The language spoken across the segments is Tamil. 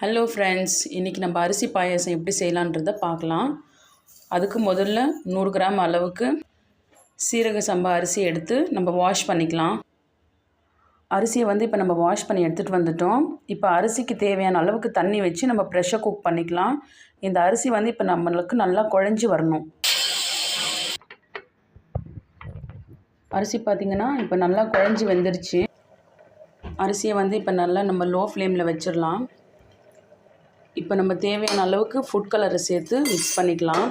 ஹலோ ஃப்ரெண்ட்ஸ், இன்றைக்கி நம்ம அரிசி பாயாசம் எப்படி செய்யலான்றதை பார்க்கலாம். அதுக்கு முதல்ல 100 கிராம் அளவுக்கு சீரக சம்பா அரிசி எடுத்து நம்ம வாஷ் பண்ணிக்கலாம். அரிசியை இப்போ நம்ம வாஷ் பண்ணி எடுத்துகிட்டு வந்துட்டோம். இப்போ அரிசிக்கு தேவையான அளவுக்கு தண்ணி வச்சு நம்ம ப்ரெஷர் குக் பண்ணிக்கலாம். இந்த அரிசி இப்போ நம்மளுக்கு நல்லா குழஞ்சி வரணும். அரிசி பார்த்திங்கன்னா இப்போ நல்லா குழஞ்சி வெந்துருச்சு. அரிசியை இப்போ நல்லா நம்ம லோ ஃப்ளேமில் வச்சிடலாம். இப்போ நம்ம தேவையான அளவுக்கு ஃபுட் கலரை சேர்த்து மிக்ஸ் பண்ணிக்கலாம்.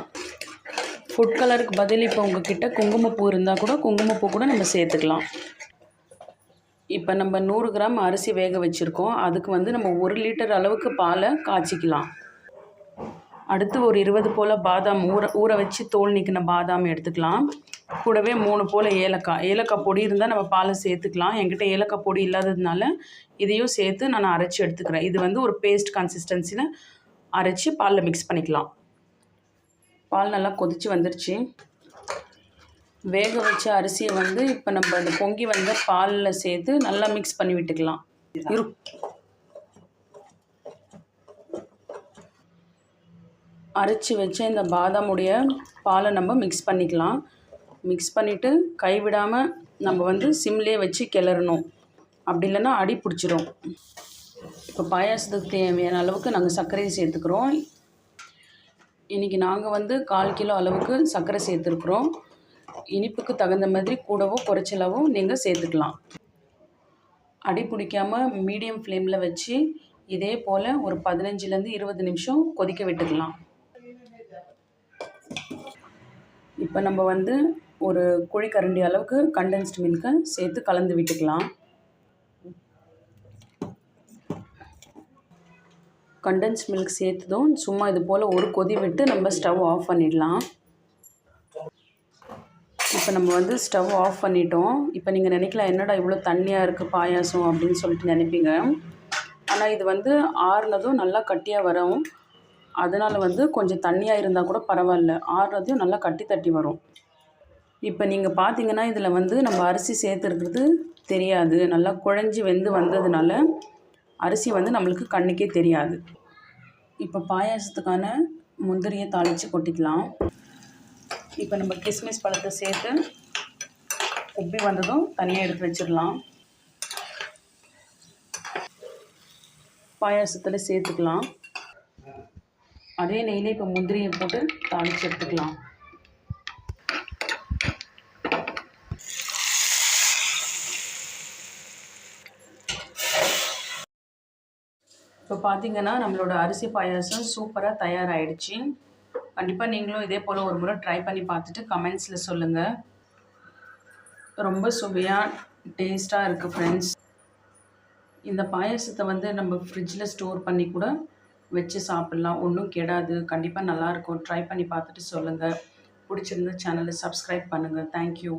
ஃபுட் கலருக்கு பதில் இப்போ உங்கள்கிட்ட குங்குமப்பூ இருந்தால் கூட குங்குமப்பூ கூட நம்ம சேர்த்துக்கலாம். இப்போ நம்ம 100 கிராம் அரிசி வேக வச்சுருக்கோம். அதுக்கு நம்ம 1 லிட்டர் அளவுக்கு பாலை காய்ச்சிக்கலாம். அடுத்து ஒரு 20 போல் பாதாம் ஊற வச்சு தோல் நீக்கின பாதாம் எடுத்துக்கலாம். கூடவே 3 போல் ஏலக்காய் பொடி இருந்தால் நம்ம பாலை சேர்த்துக்கலாம். என்கிட்ட ஏலக்காய் பொடி இல்லாததுனால இதையும் சேர்த்து நான் அரைச்சி எடுத்துக்கிறேன். இது ஒரு பேஸ்ட் கன்சிஸ்டன்சியில் அரைச்சி பாலில் மிக்ஸ் பண்ணிக்கலாம். பால் நல்லா கொதித்து வந்துருச்சு. வேக வச்ச அரிசியை இப்போ நம்ம இந்த பொங்கி வந்த பாலில் சேர்த்து நல்லா மிக்ஸ் பண்ணி விட்டுக்கலாம். அரைச்சி வச்ச இந்த பாதாமுடைய பாலை நம்ம மிக்ஸ் பண்ணிக்கலாம். மிக்ஸ் பண்ணிவிட்டு கைவிடாமல் நம்ம சிம்லேயே வச்சு கிளறணும். அப்படி இல்லைன்னா அடி பிடிச்சிரும். இப்போ பாயாசத்துக்கு தேவையான அளவுக்கு நாங்கள் சர்க்கரையை சேர்த்துக்கிறோம். இன்றைக்கி நாங்கள் 1/4 கிலோ அளவுக்கு சர்க்கரை சேர்த்துருக்குறோம். இனிப்புக்கு தகுந்த மாதிரி கூடவோ குறைச்சலாவோ நீங்கள் சேர்த்துக்கலாம். அடி பிடிக்காமல் மீடியம் ஃப்ளேமில் வச்சு இதே போல் ஒரு 15லேருந்து 20 நிமிஷம் கொதிக்க விட்டுக்கலாம். இப்போ நம்ம ஒரு குழிக்கரண்டி அளவுக்கு கண்டென்ஸ்டு மில்கை சேர்த்து கலந்து விட்டுக்கலாம். கண்டென்ஸ்ட் மில்க் சேர்த்ததும் சும்மா இது போல் ஒரு கொதி விட்டு நம்ம ஸ்டவ் ஆஃப் பண்ணிடலாம். இப்போ நம்ம ஸ்டவ் ஆஃப் பண்ணிட்டோம். இப்போ நீங்கள் நினைக்கலாம், என்னடா இவ்வளோ தண்ணியாக இருக்குது பாயாசம் அப்படின்னு சொல்லிட்டு நினைப்பீங்க. ஆனால் இது ஆறுனதும் நல்லா கட்டியாக வரும். அதனால் கொஞ்சம் தண்ணியாக இருந்தால் கூட பரவாயில்ல, ஆறுனதையும் நல்லா கட்டி தட்டி வரும். இப்போ நீங்கள் பார்த்தீங்கன்னா இதில் நம்ம அரிசி சேர்த்துருக்கிறது தெரியாது. நல்லா குழஞ்சி வெந்து வந்ததுனால அரிசி நம்மளுக்கு கண்ணுக்கே தெரியாது. இப்போ பாயாசத்துக்கான முந்திரியை தாளித்து கொட்டிக்கலாம். இப்போ நம்ம கிஸ்மிஸ் பழத்தை சேர்த்து உப்பி வந்ததும் தனியாக எடுத்து வச்சிடலாம். பாயாசத்தில் சேர்த்துக்கலாம். அதே நெய்யில் இப்போ முந்திரியை போட்டு தாளித்து எடுத்துக்கலாம். இப்போ பார்த்திங்கன்னா நம்மளோட அரிசி பாயாசம் சூப்பராக தயாராகிடுச்சு. கண்டிப்பாக நீங்களும் இதே போல் ஒரு முறை ட்ரை பண்ணி பார்த்துட்டு கமெண்ட்ஸில் சொல்லுங்கள். ரொம்ப சுவையாக டேஸ்ட்டாக இருக்குது ஃப்ரெண்ட்ஸ். இந்த பாயாசத்தை நம்ம ஃப்ரிட்ஜில் ஸ்டோர் பண்ணி கூட வச்சு சாப்பிட்லாம். ஒன்றும் கெடாது. கண்டிப்பாக நல்லாயிருக்கும். ட்ரை பண்ணி பார்த்துட்டு சொல்லுங்கள். பிடிச்சிருந்த சேனலை சப்ஸ்கிரைப் பண்ணுங்கள். தேங்க்யூ.